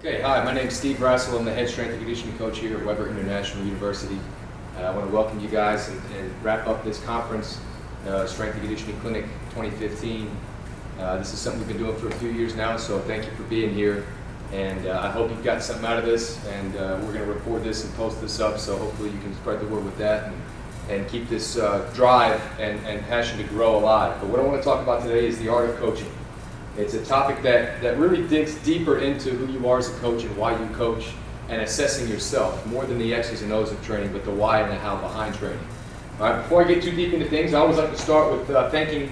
Okay, hi, my name is Coach Rassel. I'm the head strength and conditioning coach here at Weber International University. I want to welcome you guys and wrap up this conference, Strength and Conditioning Clinic 2015. This is something we've been doing for a few years now, so thank you for being here. And I hope you've gotten something out of this, and we're going to record this and post this up, so hopefully you can spread the word with that and keep this drive and passion to grow alive. But what I want to talk about today is the art of coaching. It's a topic that really digs deeper into who you are as a coach and why you coach, and assessing yourself more than the X's and O's of training, but the why and the how behind training. All right, before I get too deep into things, I always like to start with thanking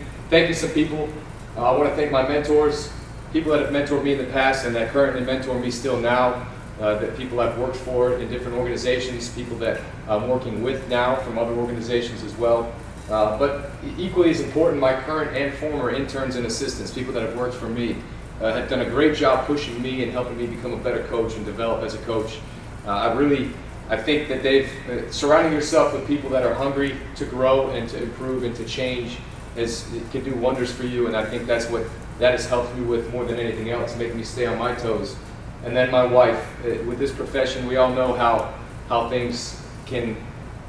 some people. I want to thank my mentors, people that have mentored me in the past and that currently mentor me still now, that people I've worked for in different organizations, people that I'm working with now from other organizations as well. But equally as important, my current and former interns and assistants, people that have worked for me, have done a great job pushing me and helping me become a better coach and develop as a coach. I think that surrounding yourself with people that are hungry to grow and to improve and to change it can do wonders for you, and I think that has helped me with more than anything else, making me stay on my toes. And then my wife, with this profession, we all know how things can,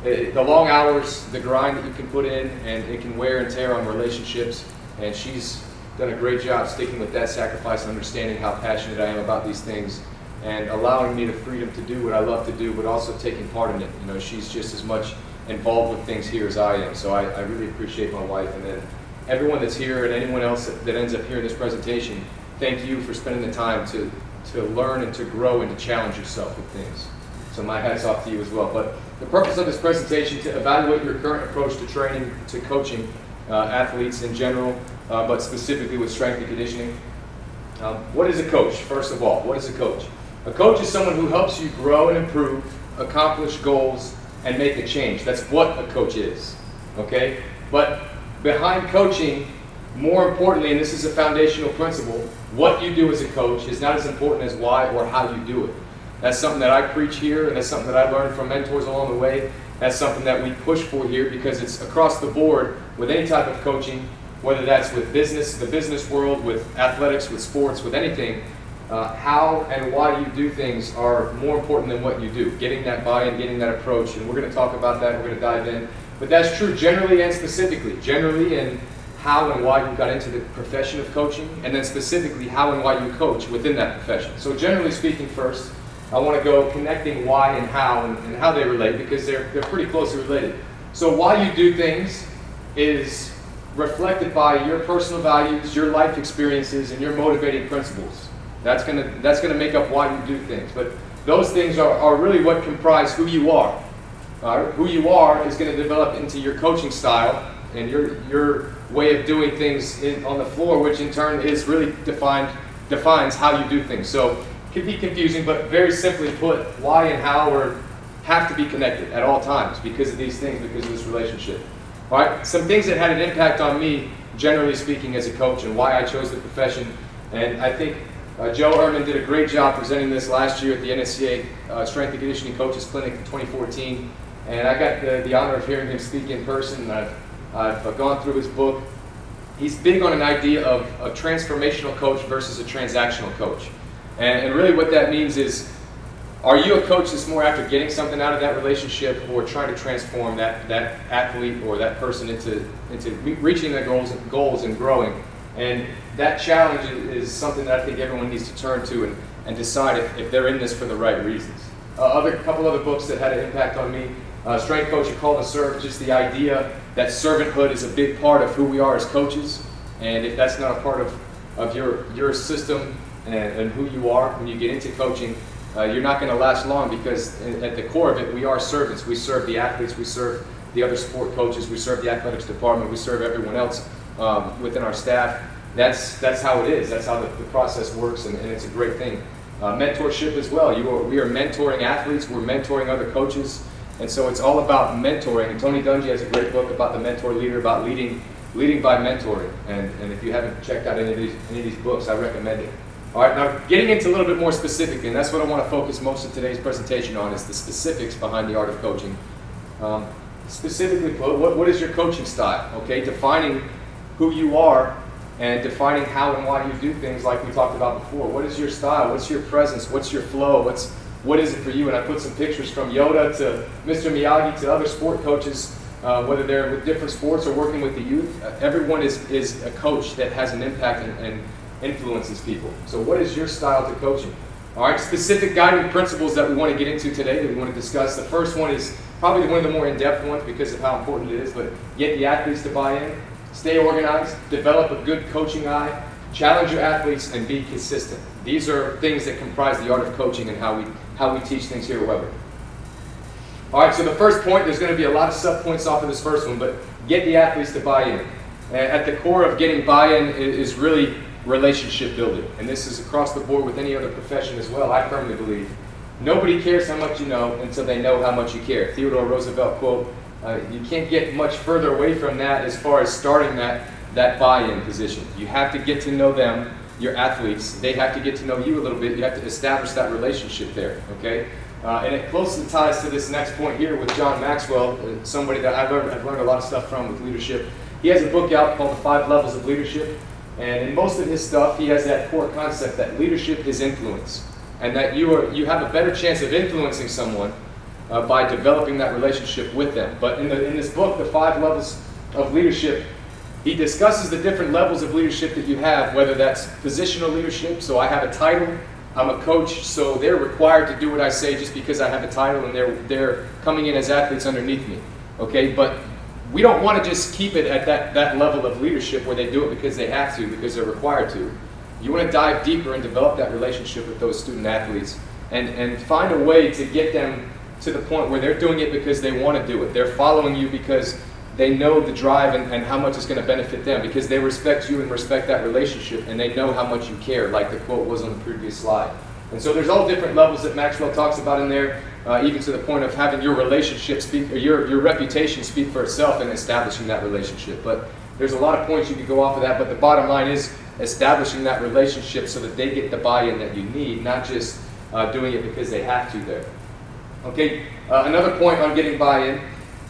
the long hours, the grind that you can put in, and it can wear and tear on relationships, and she's done a great job sticking with that sacrifice and understanding how passionate I am about these things and allowing me the freedom to do what I love to do, but also taking part in it. You know, she's just as much involved with things here as I am, so I really appreciate my wife. And then everyone that's here and anyone else that ends up hearing this presentation, thank you for spending the time to learn and to grow and to challenge yourself with things. So my hat's off to you as well. But the purpose of this presentation is to evaluate your current approach to training, to coaching athletes in general, but specifically with strength and conditioning. What is a coach? First of all, what is a coach? A coach is someone who helps you grow and improve, accomplish goals, and make a change. That's what a coach is, okay? But behind coaching, more importantly, and this is a foundational principle, what you do as a coach is not as important as why or how you do it. That's something that I preach here, and that's something that I learned from mentors along the way. That's something that we push for here because it's across the board with any type of coaching, whether that's with business, the business world, with athletics, with sports, with anything. How and why you do things are more important than what you do. Getting that buy-in, getting that approach, and we're going to talk about that, we're going to dive in. But that's true generally and specifically. Generally in how and why you got into the profession of coaching, and then specifically how and why you coach within that profession. So generally speaking first, I want to go connecting why and how they relate, because they're pretty closely related. So why you do things is reflected by your personal values, your life experiences, and your motivating principles. That's gonna make up why you do things. But those things are really what comprise who you are. Who you are is going to develop into your coaching style and your way of doing things on the floor, which in turn is really defines how you do things. So it can be confusing, but very simply put, why and how have to be connected at all times because of these things, because of this relationship. All right, some things that had an impact on me, generally speaking, as a coach, and why I chose the profession. And I think Joe Ehrman did a great job presenting this last year at the NSCA Strength and Conditioning Coaches Clinic in 2014. And I got the honor of hearing him speak in person. I've gone through his book. He's big on an idea of a transformational coach versus a transactional coach. And really what that means is, are you a coach that's more after getting something out of that relationship or trying to transform that athlete or that person into reaching their goals and growing? And that challenge is something that I think everyone needs to turn to and decide if they're in this for the right reasons. A couple other books that had an impact on me, Strength Coach, A Call to Serve, just the idea that servanthood is a big part of who we are as coaches. And if that's not a part of your system and who you are when you get into coaching, you're not going to last long, because at the core of it, we are servants. We serve the athletes, we serve the other sport coaches, we serve the athletics department, we serve everyone else within our staff. That's how it is. That's how the process works, and it's a great thing. Mentorship as well. We are mentoring athletes. We're mentoring other coaches, and so it's all about mentoring. And Tony Dungy has a great book about the mentor leader, about leading by mentoring. And if you haven't checked out any of these books, I recommend it. All right, now getting into a little bit more specific, and that's what I want to focus most of today's presentation on, is the specifics behind the art of coaching. Specifically, what is your coaching style? Okay, defining who you are and defining how and why you do things like we talked about before. What is your style? What's your presence? What's your flow? What is it for you? And I put some pictures from Yoda to Mr. Miyagi to other sport coaches, whether they're with different sports or working with the youth. Everyone is a coach that has an impact and influences people. So what is your style to coaching? All right, specific guiding principles that we want to get into today, that we want to discuss. The first one is probably one of the more in-depth ones because of how important it is, but get the athletes to buy in, stay organized, develop a good coaching eye, challenge your athletes, and be consistent. These are things that comprise the art of coaching and how we teach things here at Weber. All right, so the first point, there's going to be a lot of sub-points off of this first one, but get the athletes to buy in. At the core of getting buy-in is really relationship building, and this is across the board with any other profession as well. I firmly believe nobody cares how much you know until they know how much you care. Theodore Roosevelt quote. You can't get much further away from that as far as starting that buy-in position. You have to get to know them, your athletes. They have to get to know you a little bit. You have to establish that relationship there, okay? And it closely ties to this next point here with John Maxwell, somebody that I've learned a lot of stuff from with leadership. He has a book out called The 5 Levels of Leadership. And in most of his stuff, he has that core concept that leadership is influence, and that you have a better chance of influencing someone by developing that relationship with them. But in this book, The 5 Levels of Leadership, he discusses the different levels of leadership that you have, whether that's positional leadership, so I have a title, I'm a coach, so they're required to do what I say just because I have a title and they're coming in as athletes underneath me, okay? But we don't want to just keep it at that level of leadership where they do it because they have to, because they're required to. You want to dive deeper and develop that relationship with those student athletes and find a way to get them to the point where they're doing it because they want to do it. They're following you because they know the drive and how much it's going to benefit them, because they respect you and respect that relationship, and they know how much you care, like the quote was on the previous slide. And so there's all different levels that Maxwell talks about in there, even to the point of having your relationship speak, or your reputation speak for itself and establishing that relationship. But there's a lot of points you could go off of that, but the bottom line is establishing that relationship so that they get the buy-in that you need, not just doing it because they have to there. Okay, another point on getting buy-in,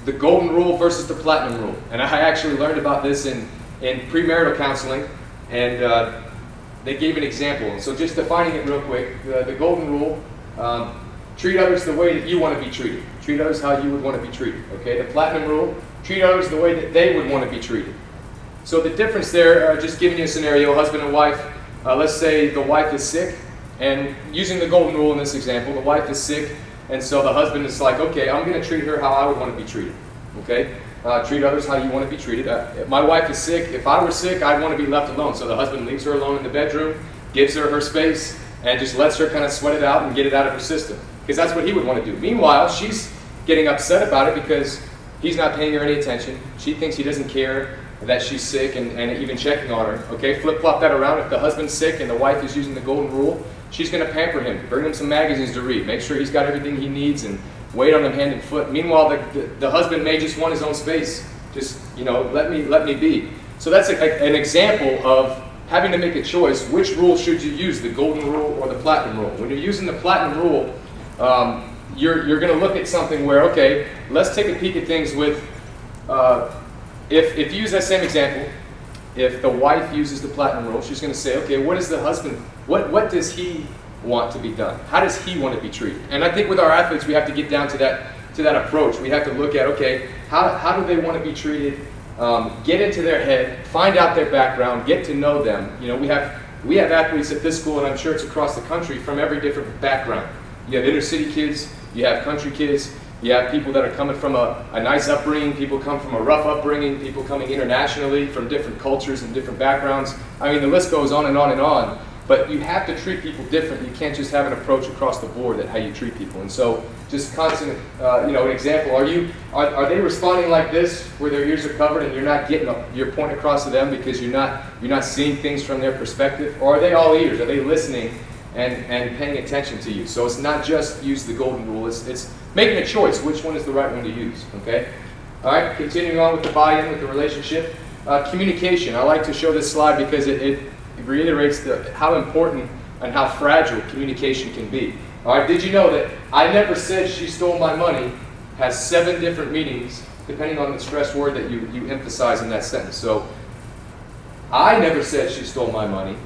the golden rule versus the platinum rule. And I actually learned about this in premarital counseling, and they gave an example. So just defining it real quick, the golden rule, treat others the way that you want to be treated. Treat others how you would want to be treated. Okay, the platinum rule, treat others the way that they would want to be treated. So the difference there, just giving you a scenario, husband and wife, let's say the wife is sick, and using the golden rule in this example, the wife is sick, and so the husband is like, okay, I'm going to treat her how I would want to be treated. Okay, treat others how you want to be treated. If my wife is sick, if I were sick, I'd want to be left alone. So the husband leaves her alone in the bedroom, gives her space, and just lets her kind of sweat it out and get it out of her system, because that's what he would want to do. Meanwhile, she's getting upset about it because he's not paying her any attention. She thinks he doesn't care that she's sick and even checking on her. Okay, flip-flop that around. If the husband's sick and the wife is using the golden rule, she's going to pamper him, bring him some magazines to read, make sure he's got everything he needs, and wait on him hand and foot. Meanwhile, the husband may just want his own space. Just, you know, let me be. So that's an example of having to make a choice. Which rule should you use, the golden rule or the platinum rule? When you're using the platinum rule, you're going to look at something where, okay, let's take a peek at things with, if you use that same example, if the wife uses the platinum rule, she's going to say, okay, what is the husband, what does he want to be done? How does he want to be treated? And I think with our athletes, we have to get down to that approach. We have to look at, okay, how do they want to be treated? Get into their head, find out their background, get to know them. You know, we have athletes at this school, and I'm sure it's across the country, from every different background. You have inner city kids, you have country kids, you have people that are coming from a nice upbringing, people come from a rough upbringing, people coming internationally from different cultures and different backgrounds. I mean, the list goes on and on and on. But you have to treat people different. You can't just have an approach across the board at how you treat people. And so, just constant, an example. Are they responding like this, where their ears are covered and you're not getting your point across to them because you're not seeing things from their perspective? Or are they all ears? Are they listening and paying attention to you? So it's not just use the golden rule. It's making a choice. Which one is the right one to use? Okay. All right. Continuing on with the buy-in, with the relationship, communication. I like to show this slide because it reiterates how important and how fragile communication can be. All right, did you know that I never said she stole my money has 7 different meanings depending on the stress word that you emphasize in that sentence? So I never said she stole my money.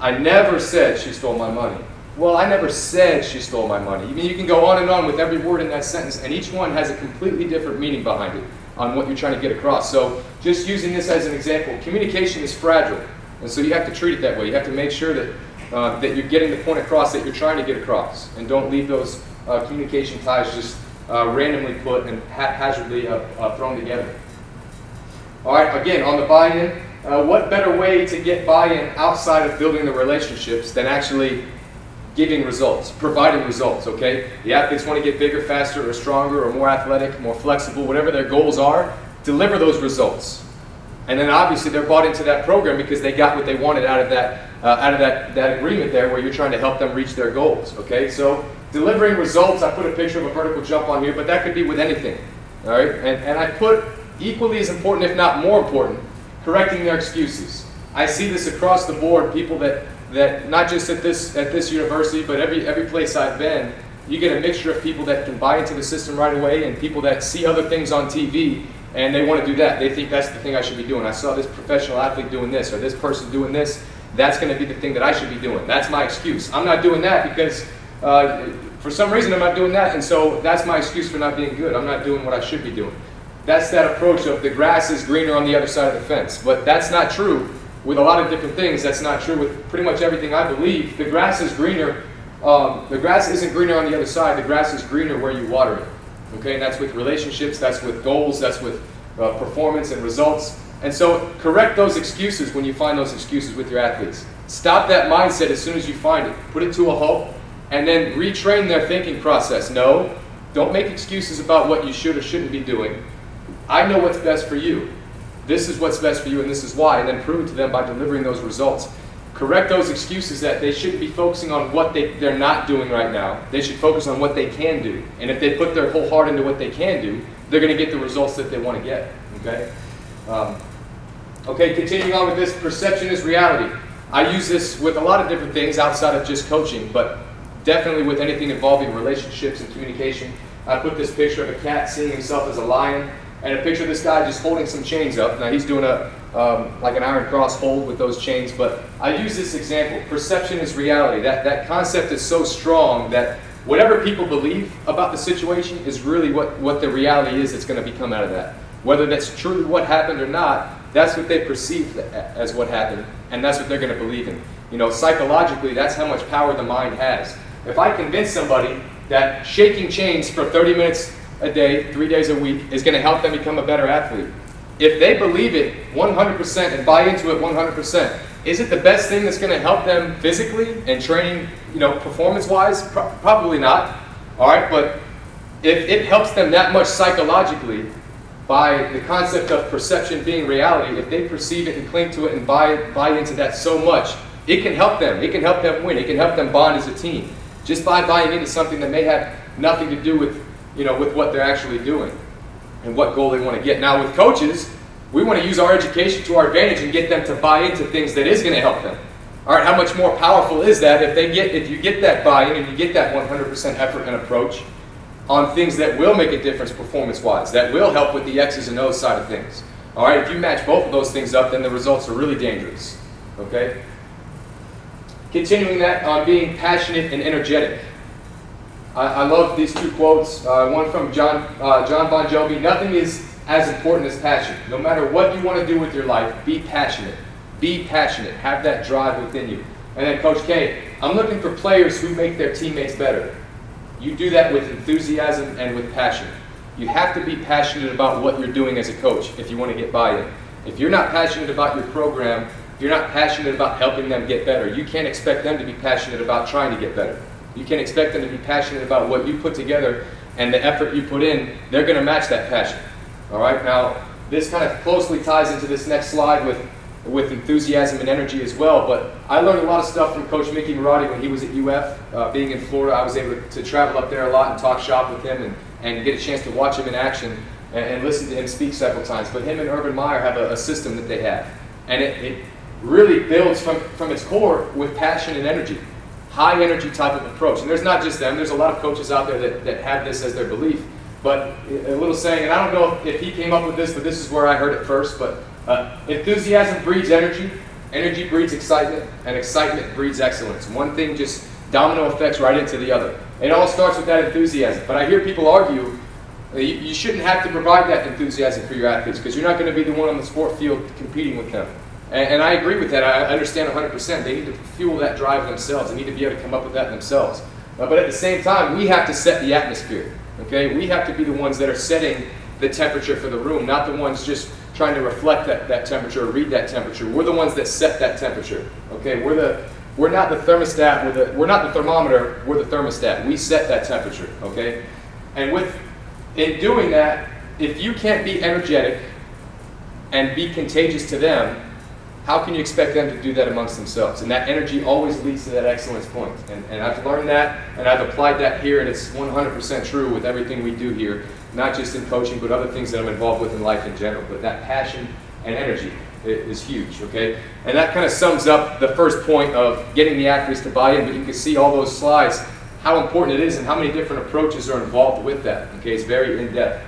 I never said she stole my money. Well, I never said she stole my money. I mean, you can go on and on with every word in that sentence, and each one has a completely different meaning behind it on what you're trying to get across. So just using this as an example, communication is fragile, and so you have to treat it that way. You have to make sure that, that you're getting the point across that you're trying to get across, and don't leave those communication ties just randomly put and haphazardly thrown together. All right, again, on the buy-in, what better way to get buy-in outside of building the relationships than actually giving results, providing results, okay? The athletes want to get bigger, faster, or stronger, or more athletic, more flexible, whatever their goals are, deliver those results. And then obviously they're bought into that program because they got what they wanted out of that agreement there where you're trying to help them reach their goals, okay? So delivering results, I put a picture of a vertical jump on here, but that could be with anything, all right? And I put equally as important, if not more important, correcting their excuses. I see this across the board, people that not just at this university, but every place I've been, you get a mixture of people that can buy into the system right away and people that see other things on TV and they want to do that. They think that's the thing I should be doing. I saw this professional athlete doing this or this person doing this. That's going to be the thing that I should be doing. That's my excuse. I'm not doing that because for some reason I'm not doing that, and so that's my excuse for not being good. I'm not doing what I should be doing. That's that approach of the grass is greener on the other side of the fence. But that's not true with a lot of different things. That's not true with pretty much everything I believe. The grass is greener. The grass isn't greener on the other side. The grass is greener where you water it. Okay, and that's with relationships, that's with goals, that's with performance and results. And so correct those excuses when you find those excuses with your athletes. Stop that mindset as soon as you find it. Put it to a halt and then retrain their thinking process. No, don't make excuses about what you should or shouldn't be doing. I know what's best for you. This is what's best for you and this is why. And then prove it to them by delivering those results. Correct those excuses that they shouldn't be focusing on what they're not doing right now. They should focus on what they can do. And if they put their whole heart into what they can do, they're going to get the results that they want to get. Okay? Okay, continuing on with this, perception is reality. I use this with a lot of different things outside of just coaching, but definitely with anything involving relationships and communication. I put this picture of a cat seeing himself as a lion, and a picture of this guy just holding some chains up. Now he's doing like an iron cross hold with those chains, but I use this example. Perception is reality. That concept is so strong that whatever people believe about the situation is really what the reality is that's going to become out of that. Whether that's truly what happened or not, that's what they perceive as what happened, and that's what they're going to believe in. You know, psychologically, that's how much power the mind has. If I convince somebody that shaking chains for 30 minutes a day, 3 days a week, is going to help them become a better athlete, if they believe it 100% and buy into it 100%, is it the best thing that's going to help them physically and training, you know, performance-wise? Probably not. All right, but if it helps them that much psychologically by the concept of perception being reality, if they perceive it and cling to it and buy into that so much, it can help them. It can help them win. It can help them bond as a team just by buying into something that may have nothing to do with, you know, with what they're actually doing and what goal they want to get. Now with coaches, we want to use our education to our advantage and get them to buy into things that is going to help them. All right, how much more powerful is that if you get that buy-in and you get that 100% effort and approach on things that will make a difference performance-wise, that will help with the X's and O's side of things. All right, if you match both of those things up, then the results are really dangerous. Okay? Continuing that on being passionate and energetic. I love these two quotes. One from John Bon Jovi. Nothing is as important as passion. No matter what you want to do with your life, be passionate. Be passionate. Have that drive within you. And then Coach K, I'm looking for players who make their teammates better. You do that with enthusiasm and with passion. You have to be passionate about what you're doing as a coach if you want to get buy-in. If you're not passionate about your program, if you're not passionate about helping them get better, you can't expect them to be passionate about trying to get better. You can't expect them to be passionate about what you put together and the effort you put in. They're going to match that passion. All right, now this kind of closely ties into this next slide with enthusiasm and energy as well, but I learned a lot of stuff from Coach Mickey Marotti when he was at UF. Being in Florida, I was able to travel up there a lot and talk shop with him and get a chance to watch him in action and listen to him speak several times. But him and Urban Meyer have a system that they have, and it really builds from its core with passion and energy. High energy type of approach. And there's not just them, there's a lot of coaches out there that have this as their belief. But a little saying, and I don't know if he came up with this, but this is where I heard it first, but Enthusiasm breeds energy, energy breeds excitement, and excitement breeds excellence. One thing just domino effects right into the other. It all starts with that enthusiasm. But I hear people argue you shouldn't have to provide that enthusiasm for your athletes because you're not going to be the one on the sport field competing with them. And I agree with that. I understand 100%. They need to fuel that drive themselves. They need to be able to come up with that themselves. But at the same time, we have to set the atmosphere. Okay? We have to be the ones that are setting the temperature for the room, not the ones just trying to reflect that temperature or read that temperature. We're the ones that set that temperature. Okay? We're not the thermostat. We're not the thermometer. We're the thermostat. We set that temperature. Okay? And in doing that, if you can't be energetic and be contagious to them, how can you expect them to do that amongst themselves? And that energy always leads to that excellence point. And I've learned that, and I've applied that here, and it's 100% true with everything we do here, not just in coaching, but other things that I'm involved with in life in general. But that passion and energy is huge, okay? And that kind of sums up the first point of getting the athletes to buy in, but you can see all those slides, how important it is and how many different approaches are involved with that, okay? It's very in-depth.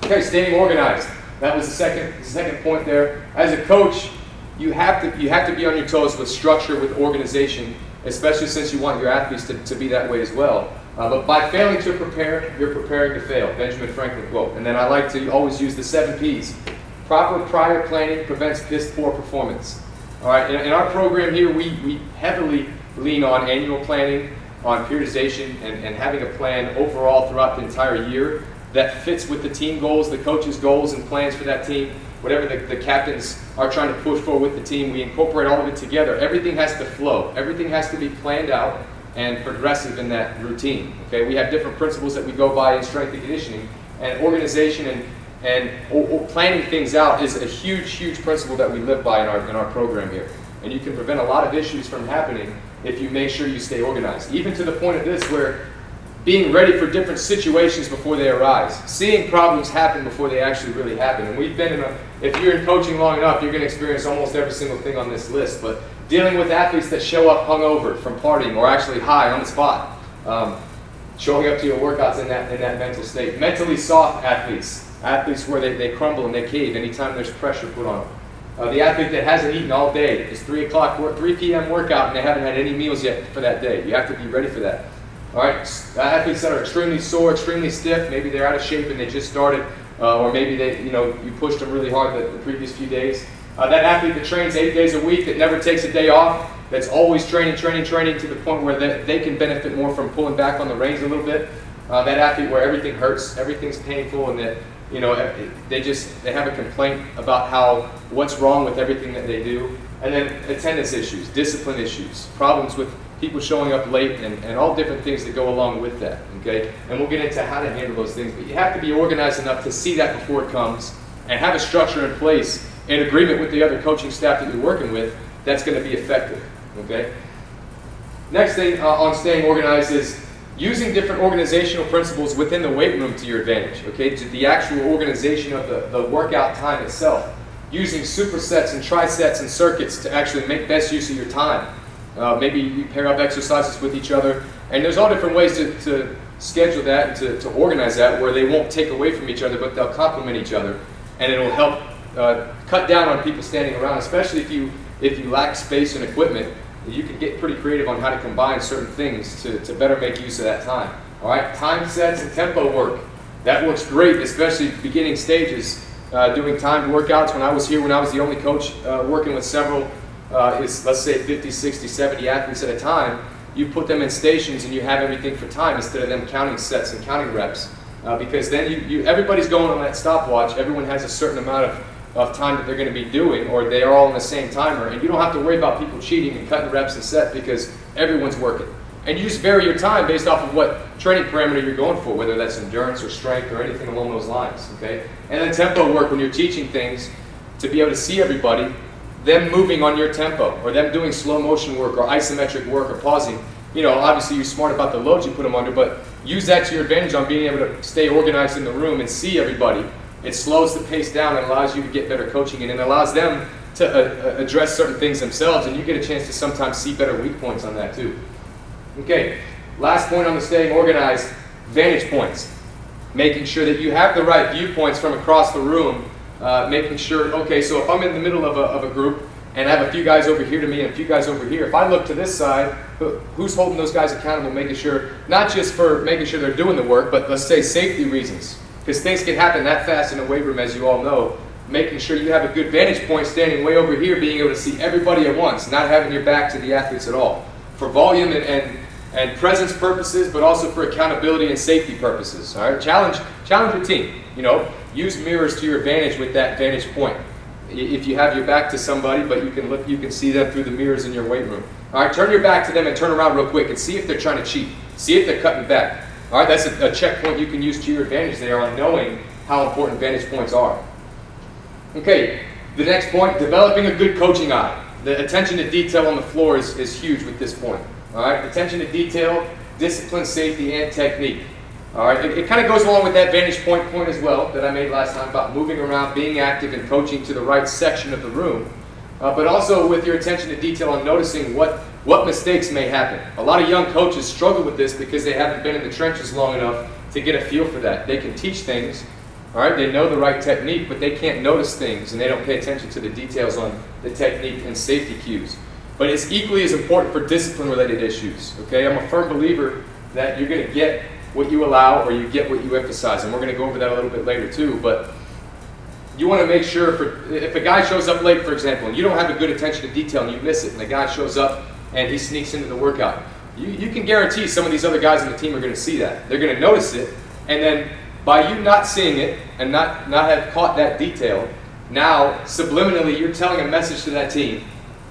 Okay, staying organized. That was the second point there. As a coach, you have to be on your toes with structure, with organization, especially since you want your athletes to be that way as well. But by failing to prepare, you're preparing to fail. Benjamin Franklin quote. And then I like to always use the 7 Ps. Proper prior planning prevents piss-poor performance. All right. In our program here, we heavily lean on annual planning, on periodization, and having a plan overall throughout the entire year that fits with the team goals, the coach's goals and plans for that team, whatever the captains are trying to push for with the team. We incorporate all of it together. Everything has to flow. Everything has to be planned out and progressive in that routine. Okay, we have different principles that we go by in strength and conditioning, and organization and planning things out is a huge principle that we live by in our program here. And you can prevent a lot of issues from happening if you make sure you stay organized. Even to the point of this where being ready for different situations before they arise. Seeing problems happen before they actually really happen. And we've been if you're in coaching long enough, you're going to experience almost every single thing on this list. But dealing with athletes that show up hungover from partying or actually high on the spot. Showing up to your workouts in that mental state. Mentally soft athletes. Athletes where they crumble and they cave anytime there's pressure put on them. The athlete that hasn't eaten all day. It's 3 p.m. workout and they haven't had any meals yet for that day. You have to be ready for that. All right, athletes that are extremely sore, extremely stiff, maybe they're out of shape and they just started, or maybe you pushed them really hard the previous few days. That athlete that trains 8 days a week, that never takes a day off, that's always training to the point where they can benefit more from pulling back on the reins a little bit. That athlete where everything hurts, everything's painful, and that they have a complaint about what's wrong with everything that they do. And then attendance issues, discipline issues, problems with people showing up late, and all different things that go along with that, okay? And we'll get into how to handle those things, but you have to be organized enough to see that before it comes and have a structure in place in agreement with the other coaching staff that you're working with that's going to be effective, okay? Next thing on staying organized is using different organizational principles within the weight room to your advantage, okay? To the actual organization of the workout time itself. Using supersets and trisets and circuits to actually make best use of your time. Maybe you pair up exercises with each other, and there's all different ways to schedule that and to organize that where they won't take away from each other, but they'll complement each other, and it'll help cut down on people standing around, especially if you lack space and equipment. You can get pretty creative on how to combine certain things to better make use of that time. All right, time sets and tempo work. That works great, especially beginning stages. Doing timed workouts. When I was the only coach working with several, let's say 50, 60, 70 athletes at a time, you put them in stations and you have everything for time instead of them counting sets and counting reps. Because then everybody's going on that stopwatch. Everyone has a certain amount of time that they're going to be doing, or they are all on the same timer, and you don't have to worry about people cheating and cutting reps and sets because everyone's working. And you just vary your time based off of what training parameter you're going for, whether that's endurance or strength or anything along those lines, okay? And then tempo work, when you're teaching things, to be able to see everybody, them moving on your tempo, or them doing slow motion work or isometric work or pausing. Obviously you're smart about the loads you put them under, but use that to your advantage on being able to stay organized in the room and see everybody. It slows the pace down and allows you to get better coaching, and it allows them to address certain things themselves, and you get a chance to sometimes see better weak points on that too. Okay, last point on the staying organized, vantage points. Making sure that you have the right viewpoints from across the room making sure, okay, so if I'm in the middle of a group and I have a few guys over here to me and a few guys over here, if I look to this side, who's holding those guys accountable, making sure, not just for making sure they're doing the work, but let's say safety reasons, because things can happen that fast in a weight room, as you all know. Making sure you have a good vantage point standing way over here, being able to see everybody at once, not having your back to the athletes at all. For volume and presence purposes, but also for accountability and safety purposes. All right, challenge your team. You know, use mirrors to your advantage with that vantage point. If you have your back to somebody, but you can see them through the mirrors in your weight room. All right, turn your back to them and turn around real quick and see if they're trying to cheat. See if they're cutting back. All right, that's a checkpoint you can use to your advantage there on knowing how important vantage points are. Okay, the next point, developing a good coaching eye. The attention to detail on the floor is huge with this point. All right, attention to detail, discipline, safety, and technique. All right, it kind of goes along with that vantage point as well that I made last time about moving around, being active, and coaching to the right section of the room. But also with your attention to detail on noticing what mistakes may happen. A lot of young coaches struggle with this because they haven't been in the trenches long enough to get a feel for that. They can teach things. All right, they know the right technique, but they can't notice things, and they don't pay attention to the details on the technique and safety cues. But it's equally as important for discipline-related issues. Okay, I'm a firm believer that you're going to get what you allow, or you get what you emphasize, and we're going to go over that a little bit later too. But you want to make sure, if a guy shows up late, for example, and you don't have a good attention to detail, and you miss it, and the guy shows up and he sneaks into the workout, you can guarantee some of these other guys on the team are going to see that. They're going to notice it, and then by you not seeing it and not have caught that detail, now subliminally you're telling a message to that team.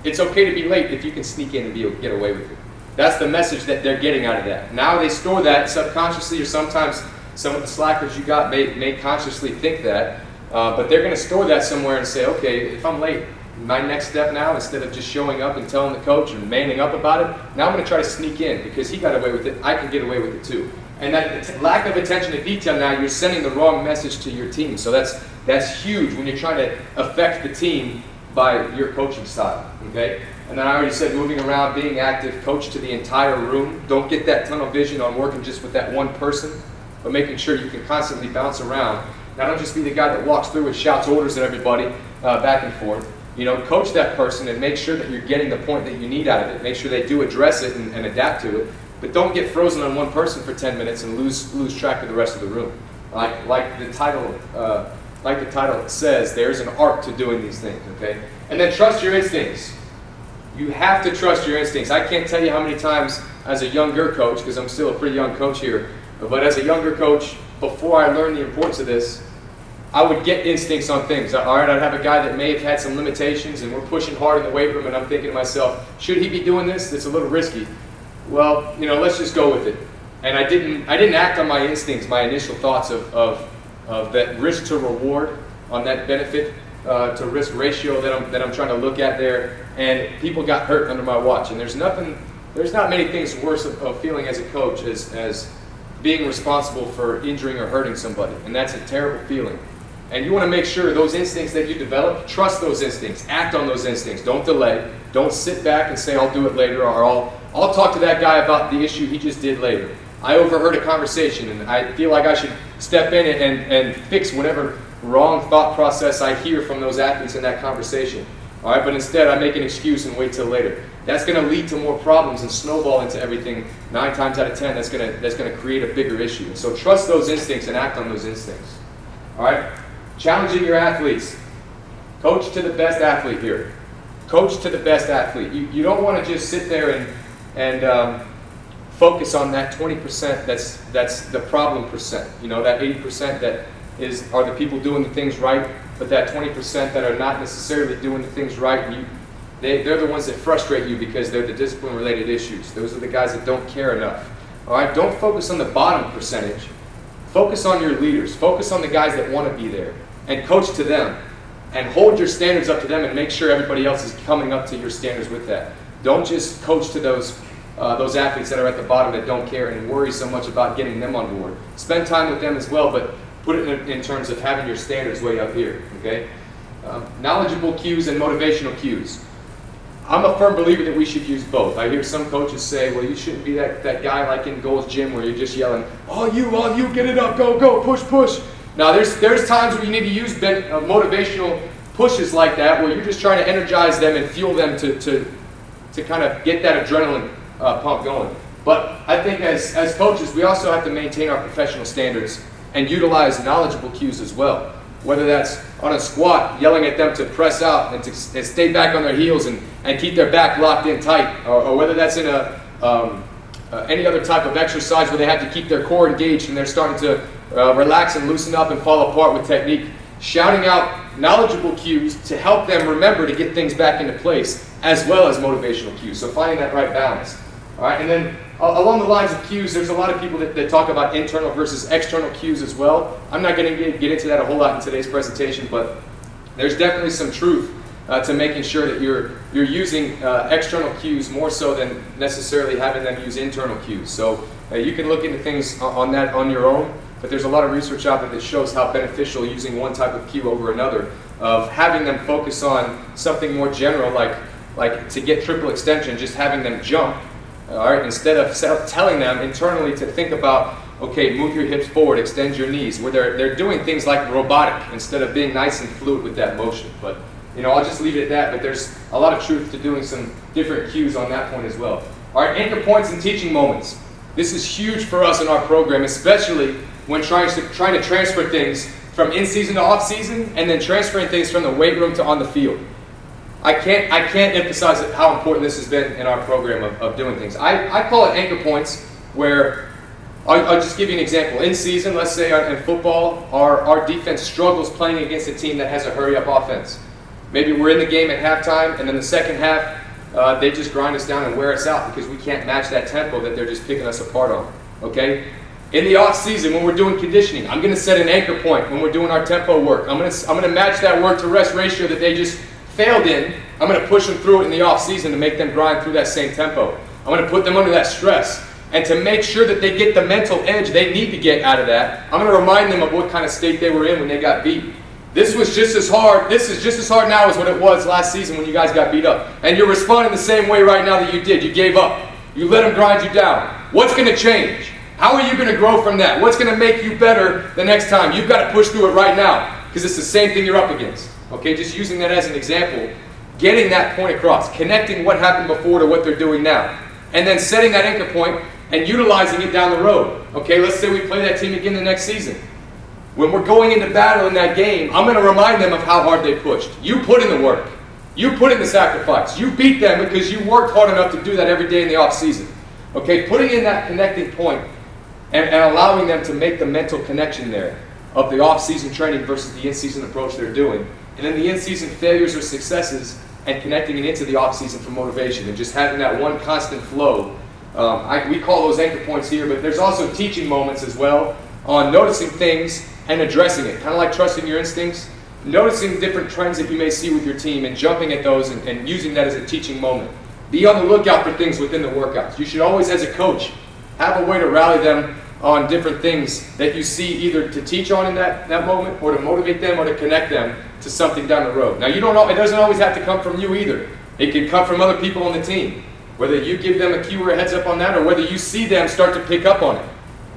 It's okay to be late if you can sneak in and get away with it. That's the message that they're getting out of that. Now they store that subconsciously, or sometimes some of the slackers you got may consciously think that, but they're going to store that somewhere and say, okay, if I'm late, my next step now, instead of just showing up and telling the coach and manning up about it, now I'm going to try to sneak in because he got away with it, I can get away with it too. And that lack of attention to detail, now you're sending the wrong message to your team. So that's huge when you're trying to affect the team by your coaching style. Okay? And then I already said moving around, being active, coach to the entire room. Don't get that tunnel vision on working just with that one person, but making sure you can constantly bounce around. Now don't just be the guy that walks through and shouts orders at everybody back and forth. You know, coach that person and make sure that you're getting the point that you need out of it. Make sure they do address it and adapt to it. But don't get frozen on one person for 10 minutes and lose track of the rest of the room. Like the title says, there's an art to doing these things, okay? And then trust your instincts. You have to trust your instincts. I can't tell you how many times as a younger coach, because I'm still a pretty young coach here, but as a younger coach, before I learned the importance of this, I would get instincts on things. All right, I'd have a guy that may have had some limitations and we're pushing hard in the weight room, and I'm thinking to myself, should he be doing this? It's a little risky. Well, you know, let's just go with it. And I didn't act on my instincts, my initial thoughts of that risk to reward, on that benefit to risk ratio that I'm trying to look at there. And people got hurt under my watch. And there's not many things worse of feeling as a coach as being responsible for injuring or hurting somebody. And that's a terrible feeling. And you want to make sure those instincts that you develop, trust those instincts, act on those instincts, don't delay, don't sit back and say I'll do it later, or I'll talk to that guy about the issue he just did later. I overheard a conversation and I feel like I should step in and fix whatever wrong thought process I hear from those athletes in that conversation. All right, but instead I make an excuse and wait till later. That's going to lead to more problems and snowball into everything. 9 times out of 10, that's going to create a bigger issue. And so trust those instincts and act on those instincts. All right, challenging your athletes. Coach to the best athlete here. Coach to the best athlete. You don't want to just sit there and focus on that 20% that's the problem percent. You know, that 80% that are the people doing the things right, but that 20% that are not necessarily doing the things right, they're the ones that frustrate you because they're the discipline-related issues. Those are the guys that don't care enough. All right, don't focus on the bottom percentage. Focus on your leaders. Focus on the guys that want to be there, and coach to them, and hold your standards up to them, and make sure everybody else is coming up to your standards with that. Don't just coach to those athletes that are at the bottom that don't care and worry so much about getting them on board. Spend time with them as well, but put it in terms of having your standards way up here. Okay? Knowledgeable cues and motivational cues. I'm a firm believer that we should use both. I hear some coaches say, well, you shouldn't be that guy like in Gold's Gym where you're just yelling, all you, get it up, go, push, push. Now, there's times where you need to use motivational pushes like that, where you're just trying to energize them and fuel them to kind of get that adrenaline pump going. But I think as coaches, we also have to maintain our professional standards and utilize knowledgeable cues as well. Whether that's on a squat, yelling at them to press out and to stay back on their heels and keep their back locked in tight, or whether that's in any other type of exercise where they have to keep their core engaged and they're starting to relax and loosen up and fall apart with technique. Shouting out knowledgeable cues to help them remember to get things back into place, as well as motivational cues. So finding that right balance. All right, and then along the lines of cues, there's a lot of people that talk about internal versus external cues as well. I'm not going to get into that a whole lot in today's presentation, but there's definitely some truth to making sure that you're using external cues more so than necessarily having them use internal cues. So you can look into things on that on your own, but there's a lot of research out there that shows how beneficial using one type of cue over another, of having them focus on something more general, like to get triple extension, just having them jump. All right, instead of telling them internally to think about, okay, move your hips forward, extend your knees, where they're doing things like robotic instead of being nice and fluid with that motion. But I'll just leave it at that, but there's a lot of truth to doing some different cues on that point as well. All right, anchor points and teaching moments. This is huge for us in our program, especially when trying to transfer things from in-season to off-season, and then transferring things from the weight room to on the field. I can't emphasize how important this has been in our program of doing things. I call it anchor points, where I'll just give you an example. In season, let's say in football, our defense struggles playing against a team that has a hurry-up offense. Maybe we're in the game at halftime, and then the second half, they just grind us down and wear us out because we can't match that tempo that they're just picking us apart on. Okay? In the off season, when we're doing conditioning, I'm going to set an anchor point when we're doing our tempo work. I'm going to match that work to rest ratio that they just failed in. I'm going to push them through it in the off season to make them grind through that same tempo. I'm going to put them under that stress. And to make sure that they get the mental edge they need to get out of that, I'm going to remind them of what kind of state they were in when they got beat. This was just as hard. This is just as hard now as what it was last season when you guys got beat up. And you're responding the same way right now that you did. You gave up. You let them grind you down. What's going to change? How are you going to grow from that? What's going to make you better the next time? You've got to push through it right now, because it's the same thing you're up against. Okay, just using that as an example, getting that point across, connecting what happened before to what they're doing now, and then setting that anchor point and utilizing it down the road. Okay, let's say we play that team again the next season. When we're going into battle in that game, I'm going to remind them of how hard they pushed. You put in the work. You put in the sacrifice. You beat them because you worked hard enough to do that every day in the off season. Okay, putting in that connecting point and allowing them to make the mental connection there of the off-season training versus the in-season approach they're doing. And then the in-season failures or successes and connecting it into the off-season for motivation and just having that one constant flow. We call those anchor points here, but there's also teaching moments as well on noticing things and addressing it, kind of like trusting your instincts, noticing different trends that you may see with your team and jumping at those and using that as a teaching moment. Be on the lookout for things within the workouts. You should always, as a coach, have a way to rally them on different things that you see either to teach on in that moment, or to motivate them, or to connect them to something down the road. Now, it doesn't always have to come from you either. It can come from other people on the team. Whether you give them a cue or a heads up on that, or whether you see them start to pick up on it.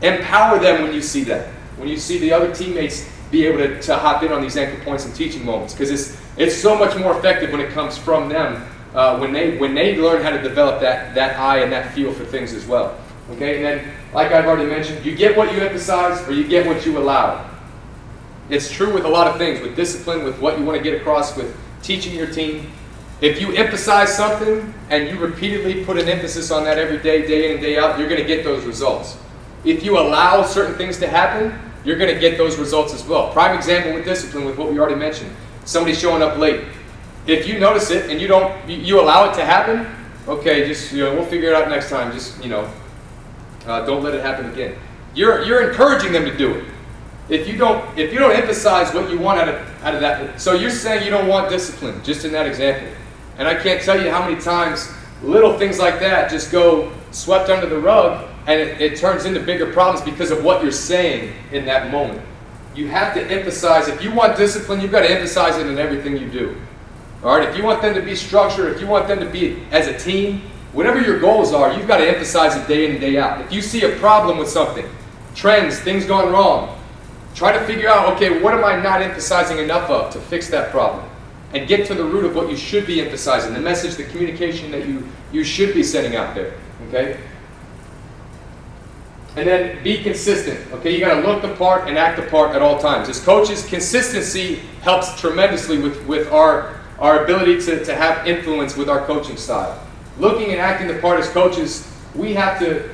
Empower them when you see that. When you see the other teammates be able to hop in on these anchor points and teaching moments, because it's so much more effective when it comes from them, when they learn how to develop that eye and that feel for things as well. Okay, and then, like I've already mentioned, you get what you emphasize or you get what you allow. It's true with a lot of things, with discipline, with what you want to get across, with teaching your team. If you emphasize something and you repeatedly put an emphasis on that every day, day in and day out, you're going to get those results. If you allow certain things to happen, you're going to get those results as well. Prime example with discipline, with what we already mentioned. Somebody showing up late. If you notice it and you allow it to happen, okay, just we'll figure it out next time. Just don't let it happen again. You're encouraging them to do it. If you don't emphasize what you want out of that, so you're saying you don't want discipline, just in that example. And I can't tell you how many times little things like that just go swept under the rug, and it turns into bigger problems because of what you're saying in that moment. You have to emphasize. If you want discipline, you've got to emphasize it in everything you do. All right. If you want them to be structured, if you want them to be as a team, whatever your goals are, you've got to emphasize it day in and day out. If you see a problem with something, trends, things gone wrong, Try to figure out, okay, what am I not emphasizing enough of to fix that problem? And get to the root of what you should be emphasizing, the message, the communication that you should be sending out there, okay? And then be consistent, okay? You gotta look the part and act the part at all times. As coaches, consistency helps tremendously with our ability to have influence with our coaching style. Looking and acting the part as coaches, we have to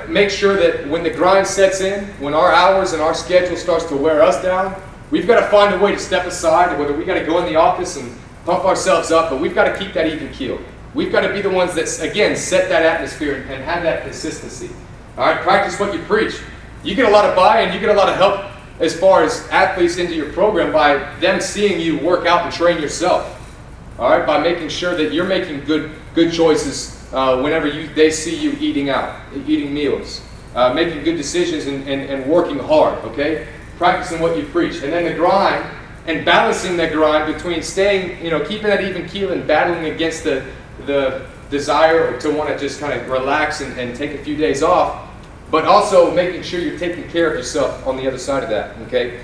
make sure that when the grind sets in, when our hours and our schedule starts to wear us down, we've got to find a way to step aside, whether we got to go in the office and pump ourselves up, but we've got to keep that even keel. We've got to be the ones that, again, set that atmosphere and have that consistency. All right, practice what you preach. You get a lot of buy-in, you get a lot of help as far as athletes into your program by them seeing you work out and train yourself. All right, by making sure that you're making good choices whenever they see you eating meals, making good decisions and working hard, okay? Practicing what you preach. And then the grind and balancing the grind between staying, keeping that even keel and battling against the desire to want to just kind of relax and take a few days off, but also making sure you're taking care of yourself on the other side of that, okay?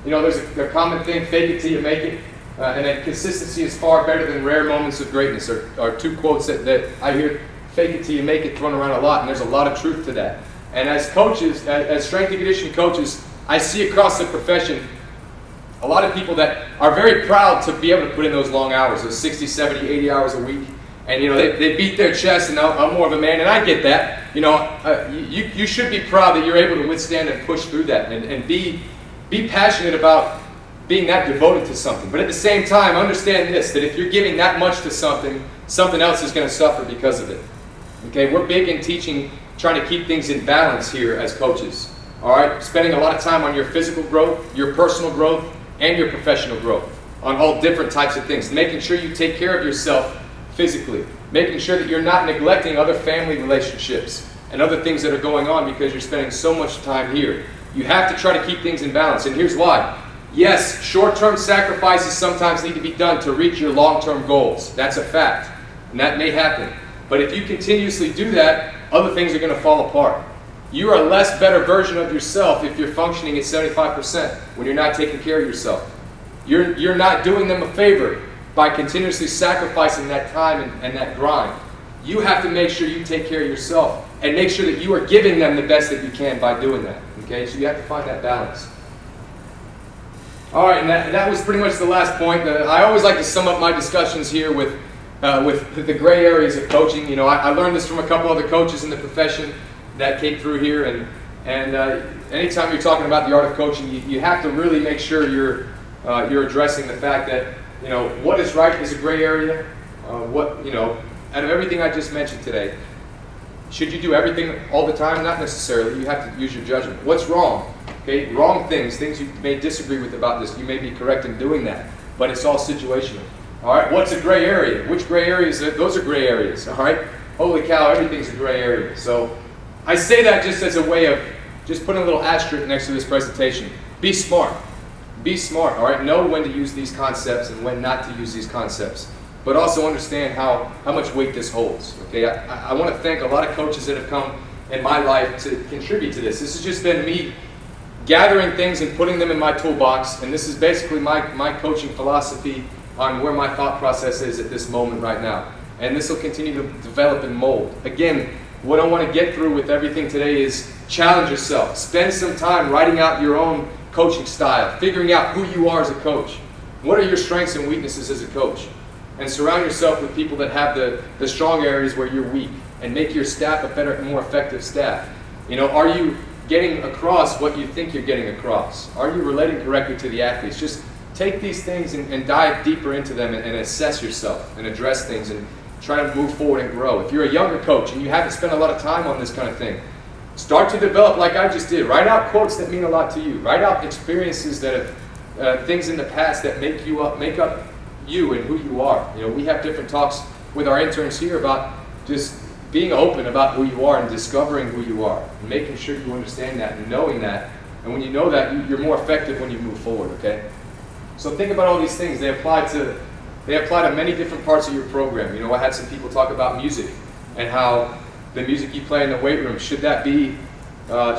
There's a common thing, fake it till you make it. And then consistency is far better than rare moments of greatness are two quotes that I hear, fake it till you make it, thrown around a lot, and there's a lot of truth to that. And as coaches, as strength and conditioning coaches, I see across the profession a lot of people that are very proud to be able to put in those long hours, those 60, 70, 80 hours a week. And they beat their chest, and I'm more of a man, and I get that. You should be proud that you're able to withstand and push through that and be passionate about being that devoted to something. But at the same time, understand this, that if you're giving that much to something, something else is going to suffer because of it. Okay, we're big in teaching, trying to keep things in balance here as coaches. All right, spending a lot of time on your physical growth, your personal growth, and your professional growth on all different types of things. Making sure you take care of yourself physically. Making sure that you're not neglecting other family relationships and other things that are going on because you're spending so much time here. You have to try to keep things in balance, and here's why. Yes, short-term sacrifices sometimes need to be done to reach your long-term goals. That's a fact, and that may happen. But if you continuously do that, other things are going to fall apart. You are a less better version of yourself if you're functioning at 75% when you're not taking care of yourself. You're not doing them a favor by continuously sacrificing that time and that grind. You have to make sure you take care of yourself and make sure that you are giving them the best that you can by doing that. Okay, so you have to find that balance. All right, and that was pretty much the last point. I always like to sum up my discussions here with the gray areas of coaching. I learned this from a couple other coaches in the profession that came through here, and anytime you're talking about the art of coaching, you have to really make sure you're addressing the fact that what is right is a gray area. Out of everything I just mentioned today, should you do everything all the time? Not necessarily. You have to use your judgment. What's wrong? Okay, wrong things you may disagree with about this. You may be correct in doing that, but it's all situational. All right, what's a gray area? Which gray areas? Those are gray areas. All right, holy cow, everything's a gray area. So I say that just as a way of just putting a little asterisk next to this presentation. Be smart. Be smart. All right, know when to use these concepts and when not to use these concepts, but also understand how much weight this holds. Okay, I want to thank a lot of coaches that have come in my life to contribute to this. This has just been me gathering things and putting them in my toolbox, and this is basically my coaching philosophy on where my thought process is at this moment right now. And this will continue to develop and mold. Again, what I want to get through with everything today is challenge yourself. Spend some time writing out your own coaching style, figuring out who you are as a coach. What are your strengths and weaknesses as a coach? And surround yourself with people that have the strong areas where you're weak, and make your staff a better and more effective staff. Are you getting across what you think you're getting across? Are you relating correctly to the athletes? Just take these things and dive deeper into them and assess yourself and address things and try to move forward and grow. If you're a younger coach and you haven't spent a lot of time on this kind of thing, start to develop like I just did. Write out quotes that mean a lot to you. Write out experiences that have things in the past that make up you and who you are. We have different talks with our interns here about just being open about who you are and discovering who you are, and making sure you understand that and knowing that. And when you know that, you're more effective when you move forward. Okay. So think about all these things. They apply to many different parts of your program. I had some people talk about music and how the music you play in the weight room, should that be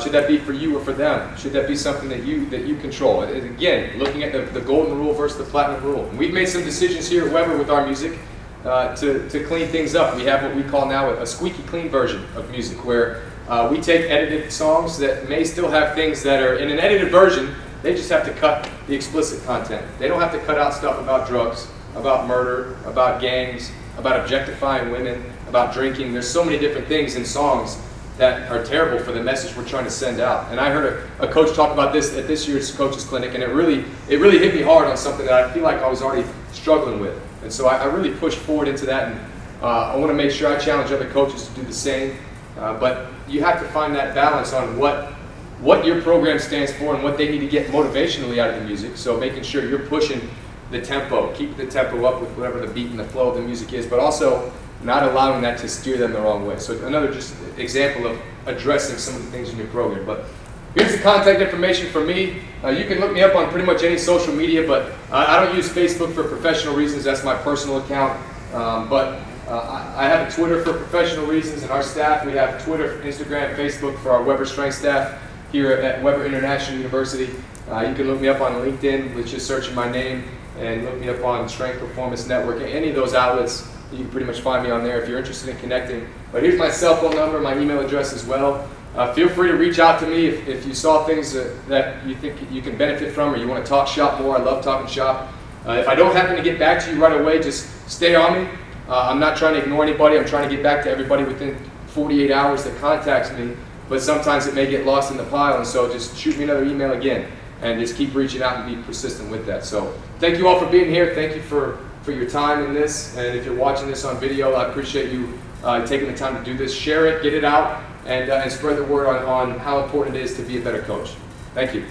Should that be for you or for them? Should that be something that you control? And again, looking at the golden rule versus the platinum rule. And we've made some decisions here at Weber with our music to clean things up. We have what we call now a squeaky clean version of music, where we take edited songs that may still have things that are in an edited version. They just have to cut the explicit content. They don't have to cut out stuff about drugs, about murder, about gangs, about objectifying women, about drinking. There's so many different things in songs that are terrible for the message we're trying to send out. And I heard a coach talk about this at this year's coaches clinic, and it really hit me hard on something that I feel like I was already struggling with. And so I really pushed forward into that, and I want to make sure I challenge other coaches to do the same. But you have to find that balance on what your program stands for and what they need to get motivationally out of the music. So making sure you're pushing the tempo, keep the tempo up with whatever the beat and the flow of the music is, but also not allowing that to steer them the wrong way. So another just example of addressing some of the things in your program. But here's the contact information for me. You can look me up on pretty much any social media, but I don't use Facebook for professional reasons. That's my personal account. I have a Twitter for professional reasons, and our staff, we have Twitter, Instagram, Facebook for our Weber Strength staff here at Weber International University. You can look me up on LinkedIn with just searching my name, and look me up on Strength Performance Network. Any of those outlets, you can pretty much find me on there if you're interested in connecting. But here's my cell phone number, my email address as well. Feel free to reach out to me if you saw things that you think you can benefit from, or you want to talk shop more. I love talking shop. If I don't happen to get back to you right away, just stay on me. I'm not trying to ignore anybody. I'm trying to get back to everybody within 48 hours that contacts me. But sometimes it may get lost in the pile, and so just shoot me another email again, and just keep reaching out and be persistent with that. So thank you all for being here. Thank you for your time in this, and if you're watching this on video, I appreciate you taking the time to do this. Share it, get it out, and spread the word on how important it is to be a better coach. Thank you.